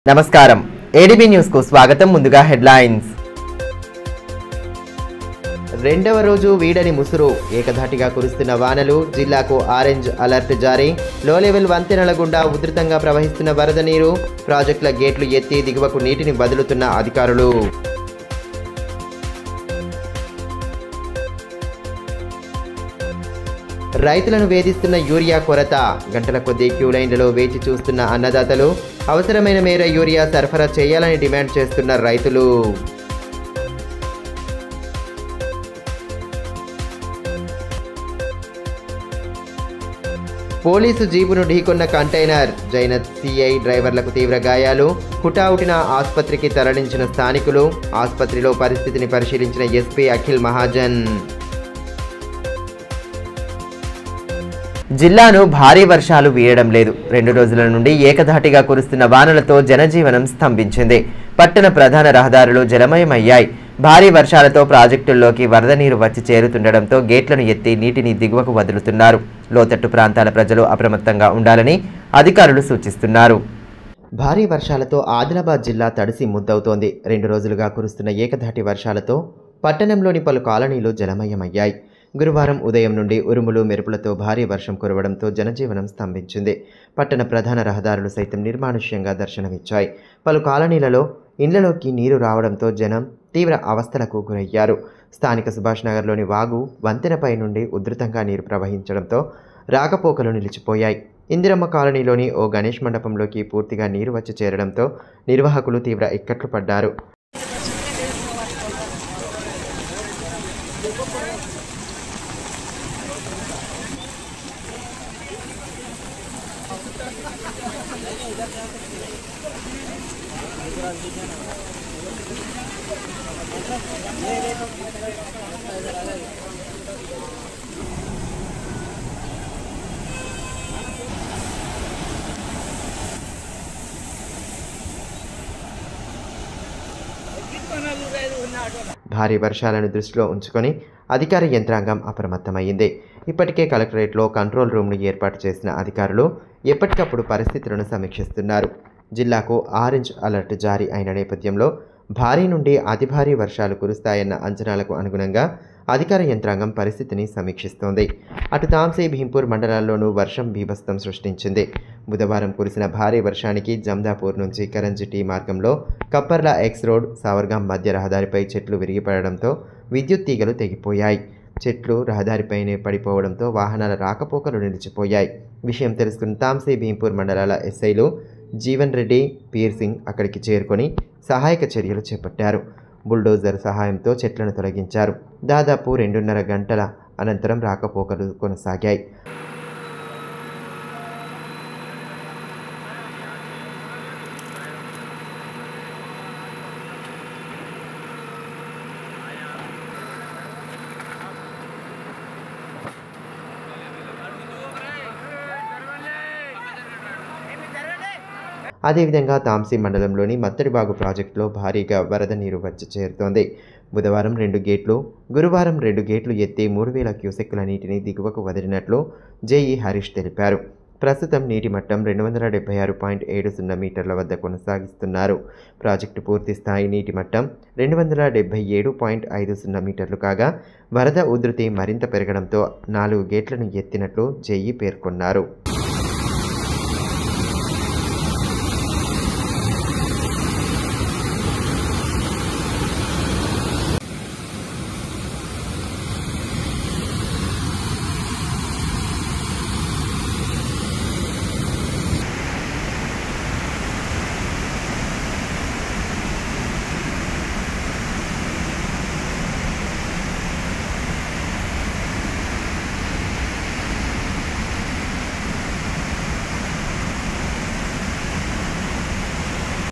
నమస్కారం ADB news కు స్వాగతం. ముందుగా హెడ్లైన్స్. రెండవ రోజు వీడని ముసురు, ఏకధాటిగా కురుస్తున్న వానలు, జిల్లాకు ఆరెంజ్ అలర్ట్ జారీ. లో లెవెల్ వంతెనల గుండా ఉధృతంగా ప్రవహిస్తున్న వరద నీరు, ప్రాజెక్టుల గేట్లు ఎత్తి దిగువకు నీటిని వదులుతున్న అధికారులు. రైతులను వేధిస్తున్న యూరియా కొరత, గంటల కొద్దీ క్యూలైన్లలో వేచి చూస్తున్న అన్నదాతలు, అవసరమైన మేర యూరియా సరఫరా చేయాలని డిమాండ్ చేస్తున్న రైతులు. పోలీసు జీపును ఢీకొన్న కంటైనర్, జైనత్ సిఐ డ్రైవర్లకు తీవ్ర గాయాలు, హుటాహుటిన ఆసుపత్రికి తరలించిన స్థానికులు, ఆసుపత్రిలో పరిస్థితిని పరిశీలించిన ఎస్పీ అఖిల్ మహాజన్. జిల్లాను భారీ వర్షాలు వీయడం లేదు. 2 రోజుల నుండి ఏకధాటిగా కురుస్తున్న వానలతో జనజీవనం స్తంభించింది. పట్టణ ప్రధాన రహదారులు జలమయమయ్యాయి. భారీ వర్షాలతో ప్రాజెక్టుల్లోకి వరద నీరు వచ్చి చేరుతుండటంతో గేట్లను ఎత్తి నీటిని దిగువకు వదులుతున్నారు. లోతట్టు ప్రాంతాల ప్రజలు అప్రమత్తంగా ఉండాలని అధికారులు సూచిస్తున్నారు. భారీ వర్షాలతో ఆదిలాబాద్ జిల్లా తడిసి ముద్దవుతోంది. 2 రోజులుగా కురుస్తున్న ఏకధాటి వర్షాలతో పట్టణంలోని పలు కాలనీలు జలమయమయ్యాయి. గురువారం ఉదయం నుండి ఉరుములు మెరుపులతో భారీ వర్షం కురవడంతో జనజీవనం స్తంభించింది. పట్టణ ప్రధాన రహదారులు సైతం నిర్మానుష్యంగా దర్శనమిచ్చాయి. పలు కాలనీలలో ఇండ్లలోకి నీరు రావడంతో జనం తీవ్ర అవస్థలకు గురయ్యారు. స్థానిక సుభాష్ నగర్లోని వాగు వంతెనపై నుండి ఉధృతంగా నీరు ప్రవహించడంతో రాకపోకలు నిలిచిపోయాయి. ఇందిరమ్మ కాలనీలోని ఓ గణేష్ మండపంలోకి పూర్తిగా నీరు వచ్చి చేరడంతో నిర్వాహకులు తీవ్ర ఇక్కట్లు పడ్డారు. భారీ వర్షాలను దృష్టిలో ఉంచుకొని అధికార యంత్రాంగం అప్రమత్తమైంది. ఇప్పటికే కలెక్టరేట్లో కంట్రోల్ రూమ్ను ఏర్పాటు చేసిన అధికారులు ఎప్పటికప్పుడు పరిస్థితులను సమీక్షిస్తున్నారు. జిల్లాకు ఆరెంజ్ అలర్ట్ జారీ అయిన నేపథ్యంలో భారీ నుండి అతి భారీ వర్షాలు కురుస్తాయన్న అంచనాలకు అనుగుణంగా అధికార యంత్రాంగం పరిస్థితిని సమీక్షిస్తోంది. అటు తాంసీ భీంపూర్ మండలాల్లోనూ వర్షం బీభత్సం సృష్టించింది. బుధవారం కురిసిన భారీ వర్షానికి జమ్దాపూర్ నుంచి కరంజిటీ మార్గంలో కప్పర్ల ఎక్స్ రోడ్ సావర్గాం మధ్య రహదారిపై చెట్లు విరిగిపడడంతో విద్యుత్ తీగలు తెగిపోయాయి. చెట్లు రహదారిపైనే పడిపోవడంతో వాహనాల రాకపోకలు నిలిచిపోయాయి. విషయం తెలుసుకున్న తాంసీ భీంపూర్ మండలాల ఎస్ఐలు జీవన్ రెడ్డి, పీర్ సింగ్ అక్కడికి చేరుకొని సహాయక చర్యలు చేపట్టారు. బుల్డోజర్ సహాయంతో చెట్లను తొలగించారు. దాదాపు 2.5 గంటల అనంతరం రాకపోకలు కొనసాగాయి. అదేవిధంగా తాంసీ మండలంలోని మత్తడిబాగు ప్రాజెక్టులో భారీగా వరద నీరు వచ్చి చేరుతోంది. బుధవారం 2 గేట్లు, గురువారం 2 గేట్లు ఎత్తి 3000 క్యూసెక్కుల నీటిని దిగువకు వదిలినట్లు జేఈ హరీష్ తెలిపారు. ప్రస్తుతం నీటి మట్టం 276.70 మీటర్ల వద్ద కొనసాగిస్తున్నారు. ప్రాజెక్టు పూర్తి స్థాయి నీటి మట్టం 277.50 మీటర్లు కాగా వరద ఉధృతి మరింత పెరగడంతో 4 గేట్లను ఎత్తినట్లు జేఈ పేర్కొన్నారు.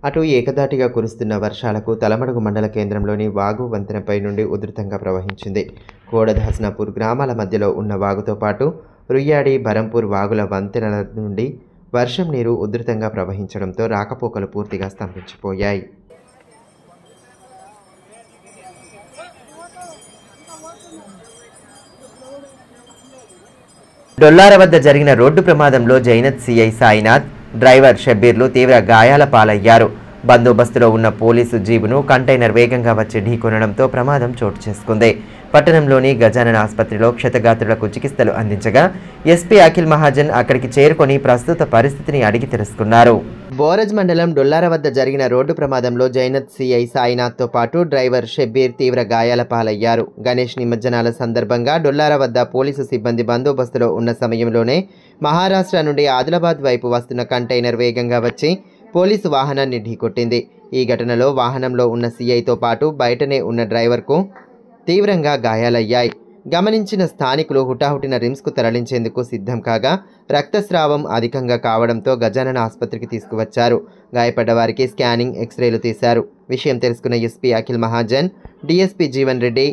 అటు ఏకధాటిగా కురుస్తున్న వర్షాలకు తలమడుగు మండల కేంద్రంలోని వాగు వంతెనపై నుండి ఉధృతంగా ప్రవహించింది. కోడదహసనాపూర్ గ్రామాల మధ్యలో ఉన్న వాగుతో పాటు రుయ్యాడి, బరంపూర్ వాగుల వంతెనల నుండి వర్షం నీరు ఉధృతంగా ప్రవహించడంతో రాకపోకలు పూర్తిగా స్తంభించిపోయాయి. డొల్లార వద్ద జరిగిన రోడ్డు ప్రమాదంలో జైనత్ సిఐ సాయినాథ్, డ్రైవర్ షబ్బీర్లు తీవ్ర గాయాల పాలయ్యారు. బందోబస్తులో ఉన్న పోలీసు జీబును కంటైనర్ వేగంగా వచ్చి ఢీకొనడంతో ప్రమాదం చోటు చేసుకుంది. పట్టణంలోని గజానన ఆసుపత్రిలో క్షతగాత్రులకు చికిత్సలు అందించగా ఎస్పీ అఖిల్ మహాజన్ అక్కడికి చేరుకొని ప్రస్తుత పరిస్థితిని అడిగి తెలుసుకున్నారు. బోరజ్ మండలం డొల్లార వద్ద జరిగిన రోడ్డు ప్రమాదంలో జైనత్ సిఐ సాయినాథ్తో పాటు డ్రైవర్ షబ్బీర్ తీవ్ర గాయాల పాలయ్యారు. గణేష్ నిమజ్జనాల సందర్భంగా డొల్లార వద్ద పోలీసు సిబ్బంది బందోబస్తులో ఉన్న సమయంలోనే మహారాష్ట్ర నుండి ఆదిలాబాద్ వైపు వస్తున్న కంటైనర్ వేగంగా వచ్చి పోలీసు వాహనాన్ని ఢీకొట్టింది. ఈ ఘటనలో వాహనంలో ఉన్న సిఐతో పాటు బయటనే ఉన్న డ్రైవర్కు తీవ్రంగా గాయాలయ్యాయి. గమనించిన స్థానికులు హుటాహుటిన రిమ్స్కు తరలించేందుకు సిద్ధం కాగా రక్తస్రావం అధికంగా కావడంతో గజానన ఆసుపత్రికి తీసుకువచ్చారు. గాయపడ్డ వారికి స్కానింగ్, ఎక్స్రేలు తీశారు. విషయం తెలుసుకున్న ఎస్పీ అఖిల్ మహాజన్, డిఎస్పీ జీవన్ రెడ్డి,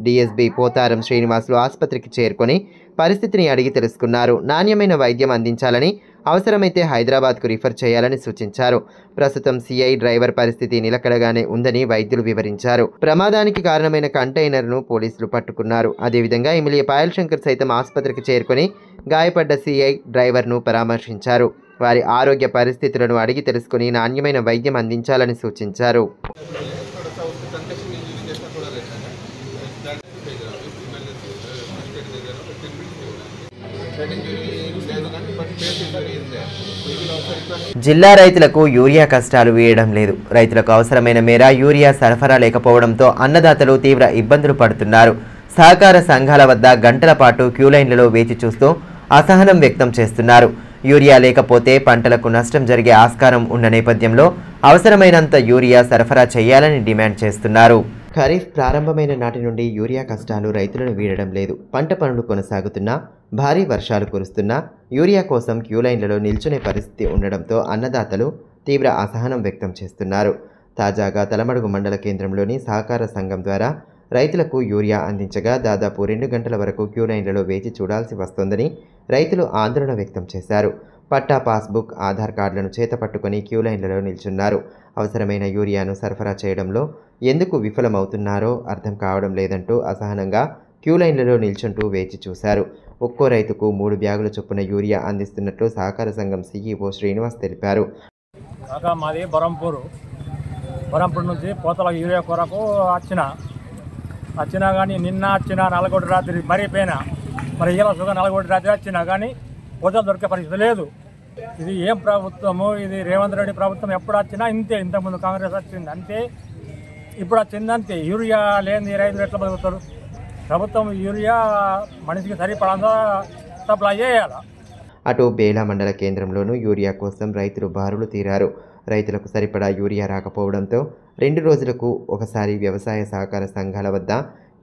డిఎస్బీ పోతారం శ్రీనివాసులు ఆసుపత్రికి చేరుకొని పరిస్థితిని అడిగి తెలుసుకున్నారు. నాణ్యమైన వైద్యం అందించాలని, అవసరమైతే హైదరాబాద్కు రిఫర్ చేయాలని సూచించారు. ప్రస్తుతం సిఐ, డ్రైవర్ పరిస్థితి నిలకడగానే ఉందని వైద్యులు వివరించారు. ప్రమాదానికి కారణమైన కంటైనర్ను పోలీసులు పట్టుకున్నారు. అదేవిధంగా ఎమ్మెల్యే పాయల్ శంకర్ సైతం ఆసుపత్రికి చేరుకొని గాయపడ్డ సిఐ, డ్రైవర్ను పరామర్శించారు. వారి ఆరోగ్య పరిస్థితులను అడిగి తెలుసుకుని నాణ్యమైన వైద్యం అందించాలని సూచించారు. జిల్లా రైతులకు యూరియా కష్టాలు వీయడం లేదు. రైతులకు అవసరమైన మేర యూరియా సరఫరా లేకపోవడంతో అన్నదాతలు తీవ్ర ఇబ్బందులు పడుతున్నారు. సహకార సంఘాల వద్ద గంటల పాటు క్యూలైన్లలో వేచి చూస్తూ అసహనం వ్యక్తం చేస్తున్నారు. యూరియా లేకపోతే పంటలకు నష్టం జరిగే ఆస్కారం ఉన్న నేపథ్యంలో అవసరమైనంత యూరియా సరఫరా చేయాలని డిమాండ్ చేస్తున్నారు. ఖరీఫ్ ప్రారంభమైన నాటి నుండి యూరియా కష్టాలు రైతులను వీడడం లేదు. పంట పనులు కొనసాగుతున్నా, భారీ వర్షాలు కురుస్తున్నా యూరియా కోసం క్యూలైన్లలో నిల్చునే పరిస్థితి ఉండడంతో అన్నదాతలు తీవ్ర అసహనం వ్యక్తం చేస్తున్నారు. తాజాగా తలమడుగు మండల కేంద్రంలోని సహకార సంఘం ద్వారా రైతులకు యూరియా అందించగా దాదాపు 2 గంటల వరకు క్యూలైన్లలో వేచి చూడాల్సి వస్తోందని రైతులు ఆందోళన వ్యక్తం చేశారు. పట్టా, పాస్బుక్, ఆధార్ కార్డులను చేతపట్టుకుని క్యూలైన్లలో నిల్చున్నారు. అవసరమైన యూరియాను సరఫరా చేయడంలో ఎందుకు విఫలమవుతున్నారో అర్థం కావడం లేదంటూ అసహనంగా క్యూలైన్లలో నిల్చుంటూ వేచి చూశారు. ఒక్కో రైతుకు 3 బ్యాగుల చొప్పున యూరియా అందిస్తున్నట్లు సహకార సంఘం సీఈఓ శ్రీనివాస్ తెలిపారు. మాది బరంపూర్ నుంచి పోతల యూరియా కొరకు వచ్చినా కానీ నిన్న వచ్చిన 4 రాత్రి మరిపోయినా, మరి ఇలా సుగా 4 రాత్రి వచ్చినా కానీ పోతలు దొరికే పరిస్థితి లేదు. ఇది ఏం ప్రభుత్వము? ఇది రేవంత్ రెడ్డి ప్రభుత్వం ఎప్పుడు వచ్చినా ఇంతే. ఇంతకుముందు కాంగ్రెస్ వచ్చింది అంతే, ఇప్పుడు వచ్చింది అంతే. యూరియా లేని రైతులు ఎట్లా బతుకుతారు? ప్రభుత్వం యూరియా మనిషికి సరిపడంగా సప్లై చేయాలి. అటు బేలా మండల కేంద్రంలోనూ యూరియా కోసం రైతులు బారులు తీరారు. రైతులకు సరిపడా యూరియా రాకపోవడంతో 2 రోజులకు ఒకసారి వ్యవసాయ సహకార సంఘాల వద్ద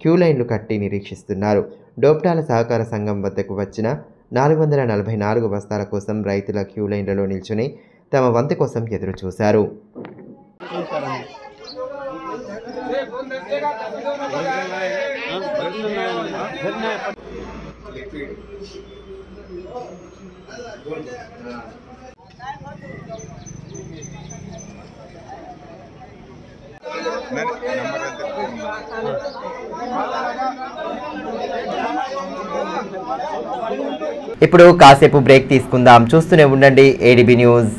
క్యూలైన్లు కట్టి నిరీక్షిస్తున్నారు. డోప్టాల సహకార సంఘం వద్దకు వచ్చిన 444 బస్తాల కోసం రైతుల క్యూలైన్లలో నిల్చుని తమ వంతు కోసం ఎదురు చూశారు. ఇప్పుడు కాసేపు బ్రేక్ తీసుకుందాం. చూస్తూనే ఉండండి ADB news.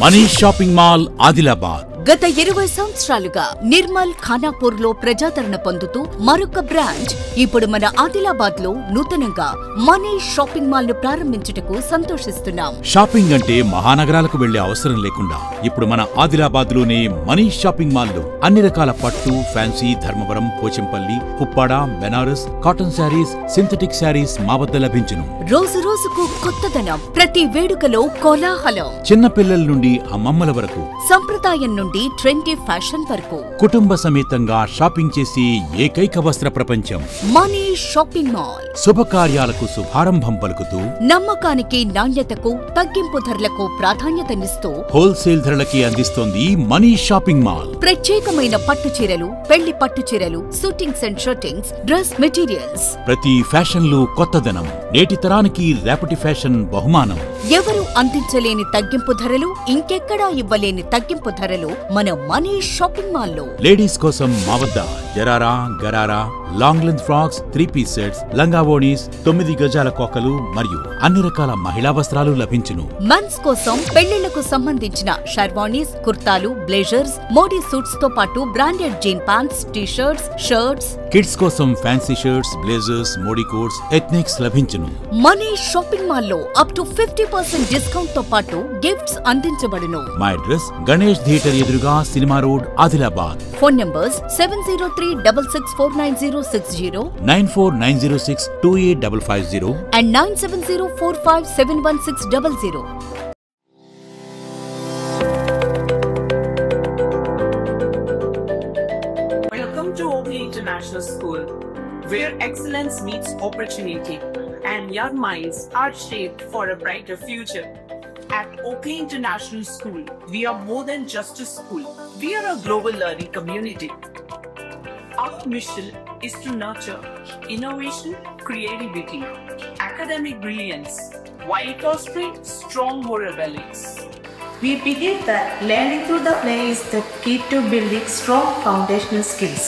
Manish shopping mall Adilabad గత 20 సంవత్సరాలుగా నిర్మల్, ఖానాపూర్ లో ప్రజాదరణ పొందుతూ మరొక బ్రాంచ్ ఇప్పుడు మన ఆదిలాబాద్ లో నూతనంగా మనీష్ షాపింగ్ మాల్ ను ప్రారంభించుటకు సంతోషిస్తున్నాం. షాపింగ్ అంటే మహానగరాలకు వెళ్లే అవసరం లేకుండా ఇప్పుడు మన ఆదిలాబాద్ లోనే మనీష్ షాపింగ్ మాల్ లో అన్ని రకాల పట్టు, ఫ్యాన్సీ, ధర్మవరం, పోచంపల్లి, పుప్పాడ, బెనారస్, కాటన్ శారీస్, సింథటిక్ శారీస్ మా వద్ద లభించును. రోజు రోజుకు కొత్తదనం, ప్రతి వేడుకలో కోలాహలం. చిన్న పిల్లల నుండి అమ్మమ్మల వరకు, సంప్రదాయం నుండి ట్రెండీ ఫ్యాషన్ వరకు కుటుంబ సమేతంగా షాపింగ్ చేసి ఏకైక వస్త్ర ప్రపంచం మనీష్ షాపింగ్ మాల్. శుభకార్యాలకు శుభారంభం పలుకుతూ, నమ్మకానికి, నాణ్యతకు, తగ్గింపు ధరలకు ప్రాధాన్యతనిస్తూ హోల్సేల్ ధరలకి అందిస్తోంది మనీష్ షాపింగ్ మాల్. ప్రత్యేకమైన పట్టు చీరలు, పెళ్లి పట్టు చీరలు, shootings and shirtings, dress materials. ప్రతి ఫ్యాషన్ లో కొత్తదనం, నేటి తరానికి రేపటి ఫ్యాషన్ బహుమానం. ఎవరు అందించలేని తగ్గింపు ధరలు, ఇంకెక్కడా ఇవ్వలేని తగ్గింపు ధరలు మన మనీష్ షాపింగ్ మాల్ లో. లేడీస్ కోసం మా వద్ద జరారా, gharara, long length frocks, 3-piece sets, లంగావోణీస్, 9 గజాల కోకలు మరియు అన్ని రకాల మహిళా వస్త్రాలు లభించును. మెన్స్ కోసం పెళ్లిళ్లకు సంబంధించిన షర్వానీస్, కుర్తాలు, బ్లేజర్స్, మోడీ సూట్స్ తో పాటు branded jean pants, t-shirts, shirts. Kids కోసం fancy shirts, blazers, Modi coats, ethnics లభించును. మనీష్ షాపింగ్ మాల్ లో అప్ టు 50% డిస్కౌంట్ తో పాటు గిఫ్ట్స్ అందించబడును. మా అడ్రస్ గణేష్ థియేటర్ ఎదురుగా, cinema road, Adilabad. Phone numbers 70366496060 9490628550 and 9704571600. Welcome to Oakley International School, where excellence meets opportunity and young minds are shaped for a brighter future. At Oakley International School, we are more than just a school. We are a global learning community. Our mission is to nurture innovation, creativity, academic brilliance, while fostering strong moral values. We believe that learning through the play is the key to building strong foundational skills.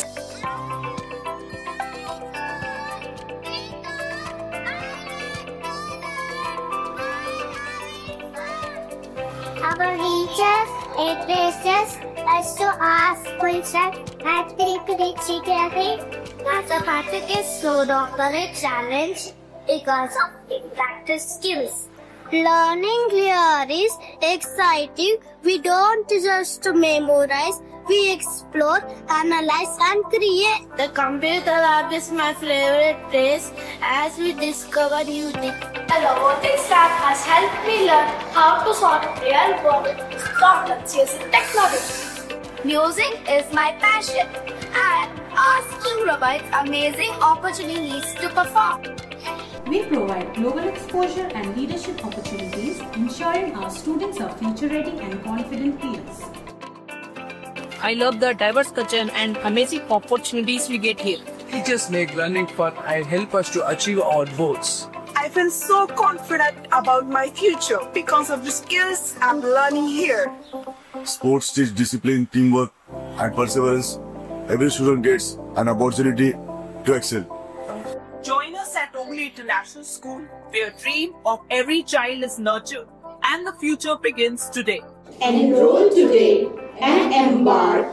Our teachers encourage us to ask questions and think critically. Mathematics is so often a challenge because of practice skills. Learning here is exciting. We don't just memorize, we explore, analyze and create. The computer lab is my favorite place as we discover new things. The robotics lab has helped me learn how to solve real world problems using technology. Music is my passion and our school provides amazing opportunities to perform. We provide global exposure and leadership opportunities, ensuring our students are future-ready and confident peers. I love the diverse culture and amazing opportunities we get here. Teachers make learning fun and help us to achieve our goals. I feel so confident about my future because of the skills I'm learning here. Sports teach discipline, teamwork, and perseverance. Every student gets an opportunity to excel. Join us at Oakley International School, where dream of every child is nurtured and the future begins today. Enroll today and embark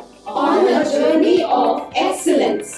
on a journey of excellence.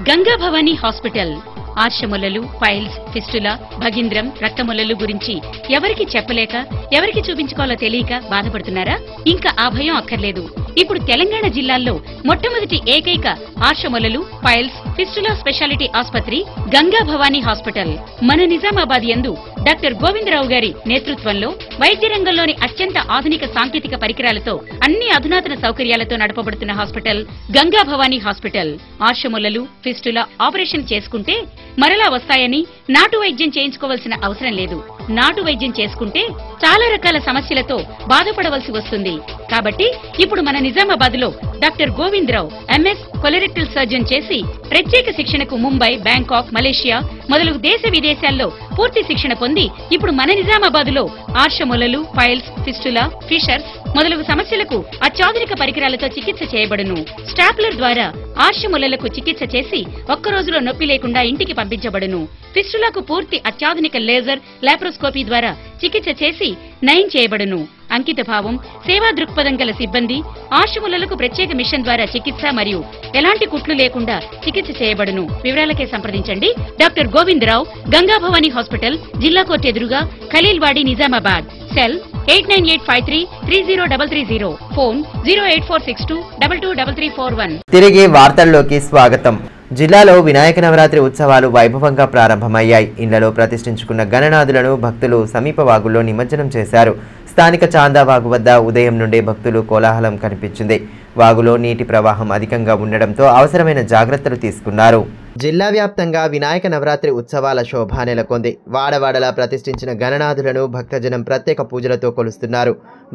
Ganga Bhavani hospital ఆర్షములలు, piles, fistula, భగింద్రం, రక్తములలు గురించి ఎవరికి చెప్పలేక, ఎవరికి చూపించుకోవాలో తెలియక బాధపడుతున్నారా? ఇంకా ఆ భయం అక్కర్లేదు. ఇప్పుడు తెలంగాణ జిల్లాల్లో మొట్టమొదటి ఏకైక ఆర్షములలు, పైల్స్, ఫిస్టులా స్పెషాలిటీ ఆసుపత్రి గంగా భవానీ హాస్పిటల్ మన నిజామాబాద్ యందు డాక్టర్ గోవిందరావు గారి నేతృత్వంలో వైద్య రంగంలోని అత్యంత ఆధునిక సాంకేతిక పరికరాలతో అన్ని అధునాతన సౌకర్యాలతో నడపబడుతున్న హాస్పిటల్ గంగా భవానీ హాస్పిటల్. ఆర్షములలు, ఫిస్టులా ఆపరేషన్ చేసుకుంటే మరలా వస్తాయని నాటు వైద్యం చేయించుకోవాల్సిన అవసరం లేదు. నాటు వైద్యం చేసుకుంటే చాలా రకాల సమస్యలతో బాధపడవలసి వస్తుంది. కాబట్టి ఇప్పుడు మన నిజామాబాద్ లో doctor Govindarao MS colorectal surgeon చేసి ప్రత్యేక శిక్షణకు ముంబై, బ్యాంకాక్, మలేషియా మొదలగు దేశ విదేశాల్లో పూర్తి శిక్షణ పొంది ఇప్పుడు మన నిజామాబాద్ లో ఆర్షములలు, పైల్స్, ఫిస్టులా, ఫిషర్స్ మొదలగు సమస్యలకు అత్యాధునిక పరికరాలతో చికిత్స చేయబడును. స్టాప్లర్ ద్వారా ఆర్షములలకు చికిత్స చేసి ఒక్క రోజులో నొప్పి లేకుండా ఇంటికి పంపించబడును. ఫిస్టులకు పూర్తి అత్యాధునిక లేజర్, లాప్రోస్కోపీ ద్వారా చికిత్స చేసి నయం చేయబడును. అంకిత భావం, సేవా దృక్పథం గల సిబ్బంది, ఆర్షములలకు ప్రత్యేక మిషన్ ద్వారా చికిత్స మరియు ఎలాంటి కుట్లు లేకుండా చికిత్స చేయబడును. వివరాలకే సంప్రదించండి డాక్టర్ గోవిందరావు, గంగా భవానీ హాస్పిటల్, జిల్లా కోర్టు ఎదురుగా, ఖలీల్వాడి, నిజామాబాద్. సెల్ 8985330330. ఫోన్ 08462223341. తిరిగి వార్తల్లోకి స్వాగతం. జిల్లాలో వినాయక నవరాత్రి ఉత్సవాలు వైభవంగా ప్రారంభమయ్యాయి. ఇళ్లలో ప్రతిష్ఠించుకున్న గణనాథులను భక్తులు సమీప వాగుల్లో నిమజ్జనం చేశారు. స్థానిక చాందా వాగు వద్ద ఉదయం నుండే భక్తులు కోలాహలం కనిపించింది. వాగులో నీటి ప్రవాహం అధికంగా ఉండడంతో అవసరమైన జాగ్రత్తలు తీసుకున్నారు. జిల్లా వ్యాప్తంగా వినాయక నవరాత్రి ఉత్సవాల శోభ నెలకొంది. వాడవాడలా ప్రతిష్ఠించిన గణనాథులను భక్తజనం ప్రత్యేక పూజలతో కొలుస్తున్నారు.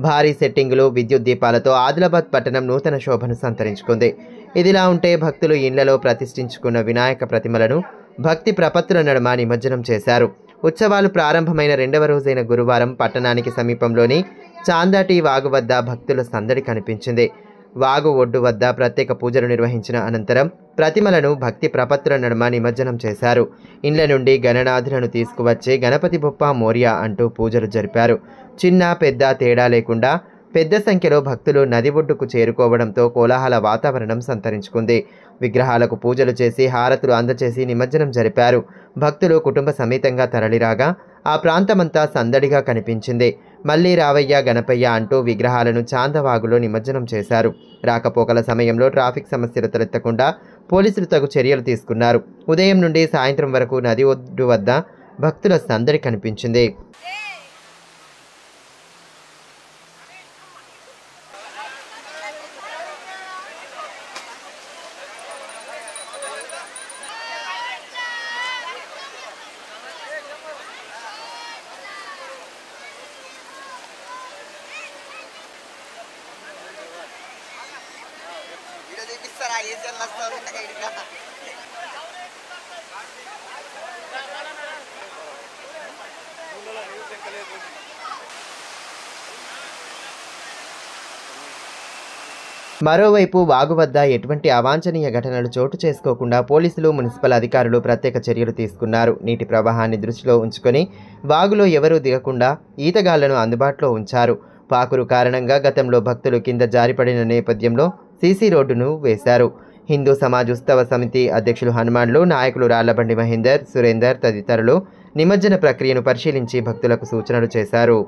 భారీ సెట్టింగులు, విద్యుత్ దీపాలతో ఆదిలాబాద్ పట్టణం నూతన శోభను సంతరించుకుంది. ఇదిలా ఉంటే భక్తులు ఇళ్లలో ప్రతిష్ఠించుకున్న వినాయక ప్రతిమలను భక్తి ప్రపత్తుల నడుమ నిమజ్జనం చేశారు. ఉత్సవాలు ప్రారంభమైన రెండవ రోజైన గురువారం పట్టణానికి సమీపంలోని చాందాటి వాగు వద్ద భక్తుల సందడి కనిపించింది. వాగు ఒడ్డు వద్ద ప్రత్యేక పూజలు నిర్వహించిన అనంతరం ప్రతిమలను భక్తి ప్రపత్తుల నడుమ నిమజ్జనం చేశారు. ఇండ్ల నుండి గణనాథులను తీసుకువచ్చే గణపతి బొప్ప మోరియా అంటూ పూజలు జరిపారు. చిన్న పెద్ద తేడా లేకుండా పెద్ద సంఖ్యలో భక్తులు నది ఒడ్డుకు చేరుకోవడంతో కోలాహల వాతావరణం సంతరించుకుంది. విగ్రహాలకు పూజలు చేసి హారతులు అందచేసి నిమజ్జనం జరిపారు. భక్తులు కుటుంబ సమేతంగా తరలిరాగా ఆ ప్రాంతమంతా సందడిగా కనిపించింది. మళ్లీ రావయ్య గణపయ్య అంటూ విగ్రహాలను చాందవాగులో నిమజ్జనం చేశారు. రాకపోకల సమయంలో ట్రాఫిక్ సమస్యలు తలెత్తకుండా పోలీసులు తగు చర్యలు తీసుకున్నారు. ఉదయం నుండి సాయంత్రం వరకు నది ఒడ్డు వద్ద భక్తుల సందడి కనిపించింది. మరోవైపు వాగు వద్ద ఎటువంటి అవాంఛనీయ ఘటనలు చోటు చేసుకోకుండా పోలీసులు మున్సిపల్ అధికారులు ప్రత్యేక చర్యలు తీసుకున్నారు. నీటి ప్రవాహాన్ని దృష్టిలో ఉంచుకొని వాగులో ఎవరూ దిగకుండా ఈతగాళ్లను అందుబాటులో ఉంచారు. పాకురు కారణంగా గతంలో భక్తులు కింద జారిపడిన నేపథ్యంలో సీసీ రోడ్డును వేశారు. హిందూ సమాజ్ ఉత్సవ సమితి అధ్యక్షులు హనుమాన్లు, నాయకులు రాళ్లబండి మహేందర్, సురేందర్ తదితరులు నిమజ్జన ప్రక్రియను పరిశీలించి భక్తులకు సూచనలు చేశారు.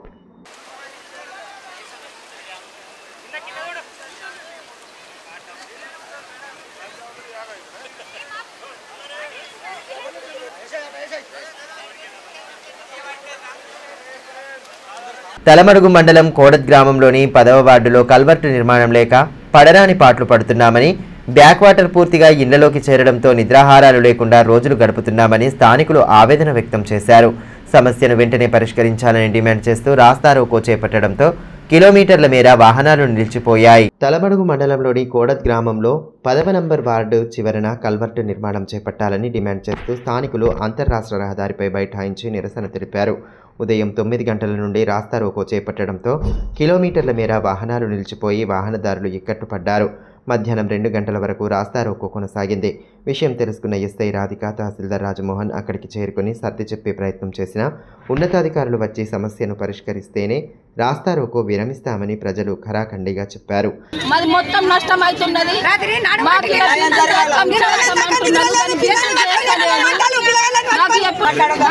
తలమడుగు మండలం కోడత్ గ్రామంలోని 10వ వార్డులో కల్వర్టు నిర్మాణం లేక పడరాని పాటలు పడుతున్నామని, బ్యాక్ వాటర్ పూర్తిగా ఇళ్లలోకి చేరడంతో నిద్రాహారాలు లేకుండా రోజులు గడుపుతున్నామని స్థానికులు ఆవేదన వ్యక్తం చేశారు. సమస్యను వెంటనే పరిష్కరించాలని డిమాండ్ చేస్తూ రాస్తారోకో చేపట్టడంతో కిలోమీటర్ల మేర వాహనాలు నిలిచిపోయాయి. తలమడుగు మండలంలోని కోడత్ గ్రామంలో 10వ నంబర్ వార్డు చివరన కల్వర్టు నిర్మాణం చేపట్టాలని డిమాండ్ చేస్తూ స్థానికులు అంతర్రాష్ట్ర రహదారిపై బైఠాయించి నిరసన తెలిపారు. ఉదయం 9 గంటల నుండి రాస్తారోకో చేపట్టడంతో కిలోమీటర్ల మేర వాహనాలు నిలిచిపోయి వాహనదారులు ఇక్కట్టుపడ్డారు. మధ్యాహ్నం 2 గంటల వరకు రాస్తారోకో కొనసాగింది. విషయం తెలుసుకున్న ఎస్ఐ రాధిక, తహసీల్దార్ రాజమోహన్ అక్కడికి చేరుకుని సర్ది చెప్పే ప్రయత్నం చేసినా ఉన్నతాధికారులు వచ్చి సమస్యను పరిష్కరిస్తేనే రాస్తారోకో విరమిస్తామని ప్రజలు ఖరాఖండిగా చెప్పారు. మొత్తం నష్టం అవుతున్నది.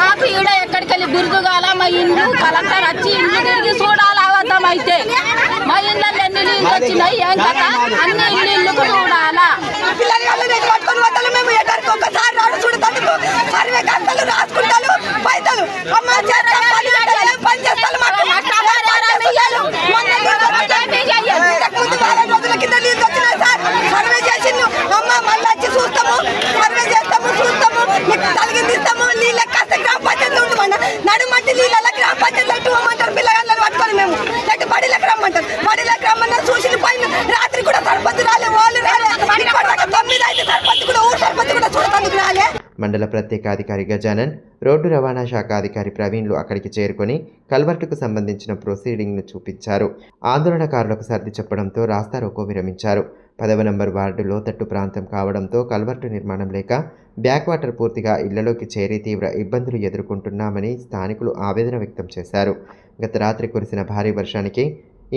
నాకు ఈడ ఎక్కడికి వెళ్ళి బిరుదుగాల మా ఇల్లు కలెక్టర్ వచ్చి ఇల్లు తిరిగి చూడాలి. అవద్దం అయితే మా ఇళ్ళల్లో ఎన్ని ఇల్లు వచ్చినాయి, ఏం కదా అన్ని ఇల్లు చూడాలా. మండల ప్రత్యేకాధికారి గజానన్, రోడ్డు రవాణా శాఖ అధికారి ప్రవీణ్లు అక్కడికి చేరుకొని కల్వర్టుకు సంబంధించిన ప్రొసీడింగ్ను చూపించారు. ఆందోళనకారులకు సర్ది చెప్పడంతో రాస్తారోకో విరమించారు. 10వ నంబర్ వార్డు లోతట్టు ప్రాంతం కావడంతో కల్వర్టు నిర్మాణం లేక బ్యాక్ వాటర్ పూర్తిగా ఇళ్లలోకి చేరి తీవ్ర ఇబ్బందులు ఎదుర్కొంటున్నామని స్థానికులు ఆవేదన వ్యక్తం చేశారు. గత రాత్రి కురిసిన భారీ వర్షానికి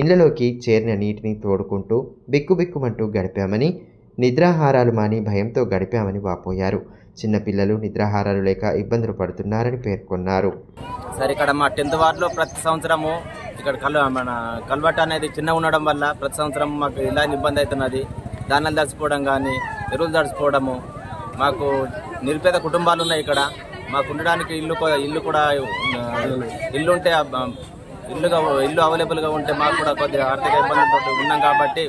ఇళ్లలోకి చేరిన నీటిని తోడుకుంటూ బిక్కుబిక్కుమంటూ గడిపామని, నిద్రాహారాలు మాని భయంతో గడిపామని వాపోయారు. చిన్నపిల్లలు నిద్రాహారాలు లేక ఇబ్బందులు పడుతున్నారని పేర్కొన్నారు. సరే, ఇక్కడ మా 10th వార్డులో ప్రతి సంవత్సరము ఇక్కడ కల్వర్ట్ అనేది చిన్నగా ఉండడం వల్ల ప్రతి సంవత్సరం మాకు ఇలాంటి ఇబ్బంది అవుతున్నది. ధాన్యాలు తడిసిపోవడం కానీ, ఎరువులు తడిసిపోవడము. మాకు నిరుపేద కుటుంబాలు ఉన్నాయి ఇక్కడ. మాకు ఉండడానికి ఇల్లు కూడా ఇల్లు ఉంటే ఇల్లు అవైలబుల్గా ఉంటే మాకు కూడా కొద్దిగా ఆర్థిక ఇబ్బందులు ఉన్నాం కాబట్టి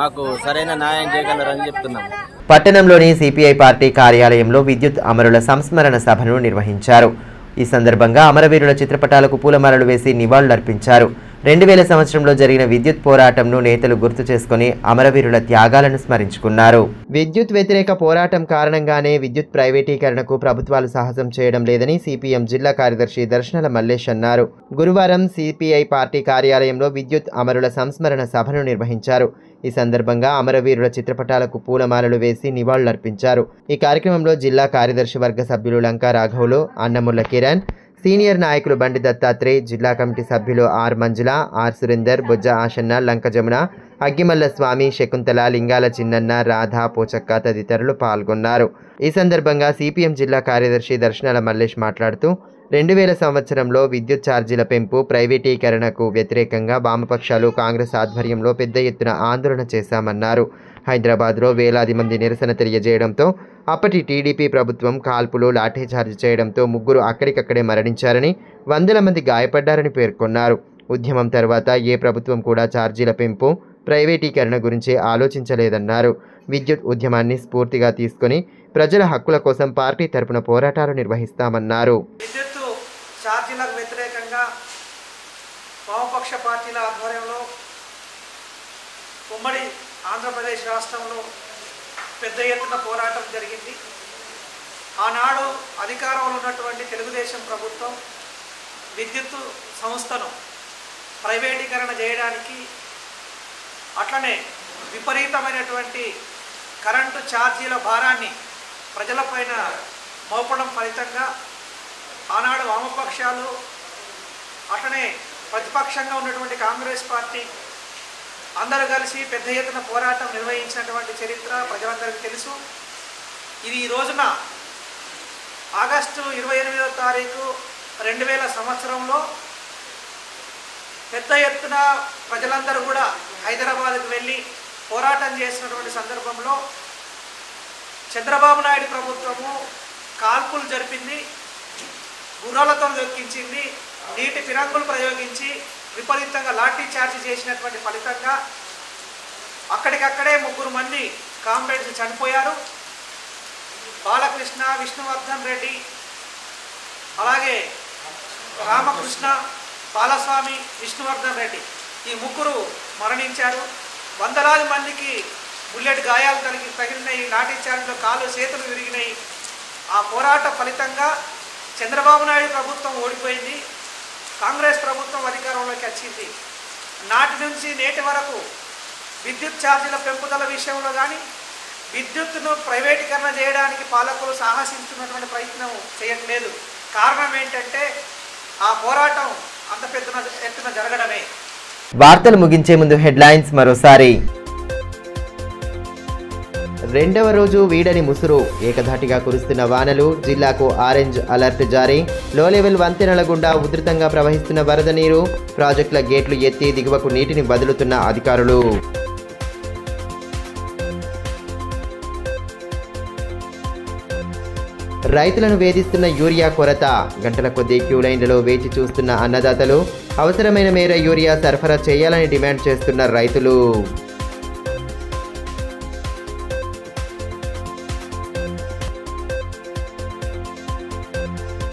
మాకు సరైన న్యాయం చేయగలరని చెప్తున్నాం. పట్టణంలోని సిపిఐ పార్టీ కార్యాలయంలో విద్యుత్ అమరుల సంస్మరణ సభను నిర్వహించారు. ఈ సందర్భంగా అమరవీరుల చిత్రపటాలకు పూలమాలలు వేసి నివాళులర్పించారు. 2000 సంవత్సరంలో జరిగిన విద్యుత్ పోరాటంను నేతలు గుర్తు చేసుకుని అమరవీరుల త్యాగాలను స్మరించుకున్నారు. విద్యుత్ వ్యతిరేక పోరాటం కారణంగానే విద్యుత్ ప్రైవేటీకరణకు ప్రభుత్వాలు సాహసం చేయడం లేదని సిపిఎం జిల్లా కార్యదర్శి దర్శనల మల్లేష్ అన్నారు. గురువారం సిపిఐ పార్టీ కార్యాలయంలో విద్యుత్ అమరుల సంస్మరణ సభను నిర్వహించారు. ఈ సందర్భంగా అమరవీరుల చిత్రపటాలకు పూలమాలలు వేసి నివాళులర్పించారు. ఈ కార్యక్రమంలో జిల్లా కార్యదర్శి వర్గ సభ్యులు లంకా రాఘవులు, అన్నముల్ల కిరణ్, సీనియర్ నాయకులు బండి దత్తాత్రేయ్, జిల్లా కమిటీ సభ్యులు ఆర్ మంజుల, ఆర్ సురేందర్, బొజ్జ ఆశన్న, లంక జమున, అగ్గిమల్ల స్వామి, శకుంతల, లింగాల చిన్నన్న, రాధా, పోచక్క తదితరులు పాల్గొన్నారు. ఈ సందర్భంగా సిపిఎం జిల్లా కార్యదర్శి దర్శనాల మల్లేష్ మాట్లాడుతూ 2000 సంవత్సరంలో విద్యుత్ ఛార్జీల పెంపు, ప్రైవేటీకరణకు వ్యతిరేకంగా వామపక్షాలు కాంగ్రెస్ ఆధ్వర్యంలో పెద్ద ఎత్తున ఆందోళన చేశామన్నారు. హైదరాబాద్లో వేలాది మంది నిరసన తెలియజేయడంతో అప్పటి టీడీపీ ప్రభుత్వం కాల్పులు, లాఠీచార్జ్ చేయడంతో 3 అక్కడికక్కడే మరణించారని, వందల మంది గాయపడ్డారని పేర్కొన్నారు. ఉద్యమం తర్వాత ఏ ప్రభుత్వం కూడా ఛార్జీల పెంపు, ప్రైవేటీకరణ గురించి ఆలోచించలేదన్నారు. విద్యుత్ ఉద్యమాన్ని స్ఫూర్తిగా తీసుకుని ప్రజల హక్కుల కోసం పార్టీ తరపున పోరాటాలు నిర్వహిస్తామన్నారు. విద్యుత్ ఛార్జీలకు వ్యతిరేకంగా వామపక్ష పార్టీల ఆధ్వర్యంలో ఉమ్మడి ఆంధ్రప్రదేశ్ రాష్ట్రంలో పెద్ద ఎత్తున పోరాటం జరిగింది. ఆనాడు అధికారంలో ఉన్నటువంటి తెలుగుదేశం ప్రభుత్వం విద్యుత్ సంస్థను ప్రైవేటీకరణ చేయడానికి, అట్లనే విపరీతమైనటువంటి కరెంటు ఛార్జీల భారాన్ని ప్రజలపైన మోపడం ఫలితంగా ఆనాడు వామపక్షాలు, అట్లనే ప్రతిపక్షంగా ఉన్నటువంటి కాంగ్రెస్ పార్టీ అందరూ కలిసి పెద్ద ఎత్తున పోరాటం నిర్వహించినటువంటి చరిత్ర ప్రజలందరికీ తెలుసు. ఇది ఈ రోజున ఆగస్టు 28వ తారీఖు 2000 సంవత్సరంలో పెద్ద ఎత్తున ప్రజలందరూ కూడా హైదరాబాద్కు వెళ్ళి పోరాటం చేసినటువంటి సందర్భంలో చంద్రబాబు నాయుడు ప్రభుత్వము కాల్పులు జరిపింది, గుర్రాలతో దొక్కించింది, నీటి ఫిరంగులు ప్రయోగించి విపరీతంగా లాఠీ చార్జ్ చేసినటువంటి ఫలితంగా అక్కడికక్కడే 3 మంది కామ్రేడ్స్ చనిపోయారు. బాలకృష్ణ, విష్ణువర్ధన్ రెడ్డి, అలాగే రామకృష్ణ, బాలస్వామి, విష్ణువర్ధన్ రెడ్డి, ఈ 3 మరణించారు. వందలాది మందికి బుల్లెట్ గాయాలు తగిలినాయి, లాఠీ చార్జ్లో కాళ్ళు చేతులు విరిగినాయి. ఆ పోరాట ఫలితంగా చంద్రబాబు నాయుడు ప్రభుత్వం ఓడిపోయింది, కాంగ్రెస్ ప్రభుత్వం అధికారంలోకి వచ్చింది. నాటి నుంచి నేటి వరకు విద్యుత్ ఛార్జీల పెంపుదల విషయంలో కానీ, విద్యుత్తును ప్రైవేటీకరణ చేయడానికి పాలకులు సాహసిస్తున్నటువంటి ప్రయత్నం చేయట్లేదు. కారణం ఏంటంటే ఆ పోరాటం అంత పెద్ద ఎత్తున జరగడమే. వార్తలు ముగించే ముందు హెడ్లైన్స్ మరోసారి. రెండవ రోజు వీడని ముసురు, ఏకధాటిగా కురుస్తున్న వానలు, జిల్లాకు ఆరెంజ్ అలర్ట్ జారీ. లో లెవెల్ వంతెనల గుండా ఉధృతంగా ప్రవహిస్తున్న వరద నీరు, ప్రాజెక్టుల గేట్లు ఎత్తి దిగువకు నీటిని వదులుతున్న అధికారులు. రైతులను వేధిస్తున్న యూరియా కొరత, గంటల కొద్దీ క్యూలైన్లలో వేచి చూస్తున్న అన్నదాతలు, అవసరమైన మేర యూరియా సరఫరా చేయాలని డిమాండ్ చేస్తున్న రైతులు.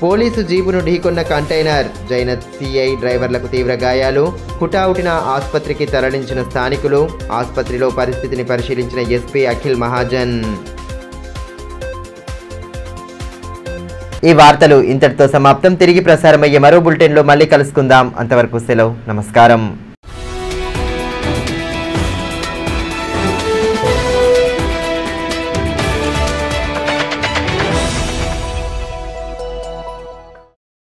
పోలీసు జీపును ఢీకొన్న కంటైనర్, జైనత్ సిఐ డ్రైవర్లకు తీవ్ర గాయాలు, హుటాహుటిన ఆసుపత్రికి తరలించిన స్థానికులు, ఆసుపత్రిలో పరిస్థితిని పరిశీలించిన ఎస్పీ అఖిల్ మహాజన్. ఈ వార్తలు ఇంతటితో సమాప్తం. తిరిగి ప్రసారమయ్యే మరో బులెటిన్లో మళ్ళీ కలుసుకుందాం. అంతవరకు సెలవు, నమస్కారం.